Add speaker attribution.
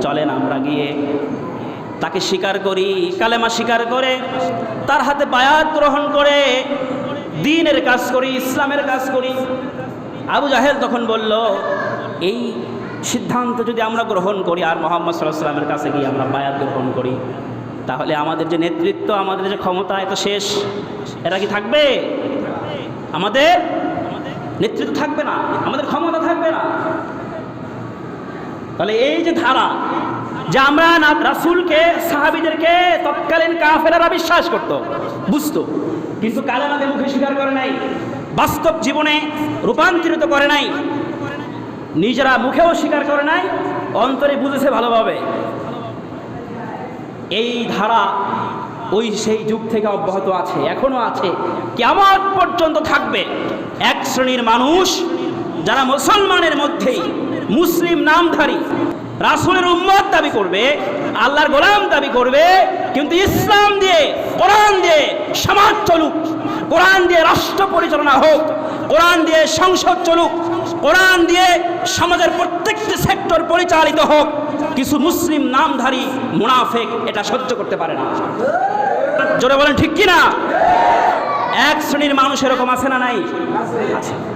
Speaker 1: চলেন আমরা গিয়ে তাকে স্বীকার করি, কালেমা স্বীকার করে তার হাতে বায়াত গ্রহণ করে দ্বীনের কাজ করি, ইসলামের কাজ করি। আবু জাহেল তখন বলল, এই সিদ্ধান্ত যদি আমরা গ্রহণ করি আর মুহাম্মদ সাল্লাল্লাহু আলাইহি ওয়াসাল্লামের কাছে গিয়ে আমরা বায়াত গ্রহণ করি, তাহলে আমাদের যে নেতৃত্ব, আমাদের যে ক্ষমতা, এত শেষ। এটা কি থাকবে? আমাদের নেতৃত্ব থাকবে না, আমাদের ক্ষমতা থাকবে না। তাহলে এই যে ধারা, যে আমরা রাসূলকে, সাহাবীদেরকে তৎকালীন কাফেররা বিশ্বাস করত, বুঝতো, কিন্তু কালেমাকে মুখে স্বীকার করে নাই, বাস্তব জীবনে রূপান্তরিত করে নাই, নিজেরা মুখেও স্বীকার করে নাই, অন্তরে বুঝেছে ভালোভাবে। এই ধারা ওই সেই যুগ থেকে অব্যাহত আছে, এখনো আছে, কিয়ামত পর্যন্ত থাকবে। এক শ্রেণীর মানুষ যারা মুসলমানের মধ্যেই মুসলিম নামধারী, রাসূলের উম্মত দাবি করবে, আল্লাহর গোলাম দাবি করবে, কিন্তু ইসলাম দিয়ে, কোরআন দিয়ে সমাজ চলুক, কোরআন দিয়ে রাষ্ট্র পরিচালনা হোক, কোরআন দিয়ে সংসদ চলুক, কোরআন দিয়ে সমাজের প্রত্যেকটি সেক্টর পরিচালিত হোক, কিছু মুসলিম নামধারী মুনাফিক এটা সহ্য করতে পারে না। জোরে বলেন ঠিক কিনা? এক শ্রেণীর মানুষ এরকম আছে না নাই? আছে।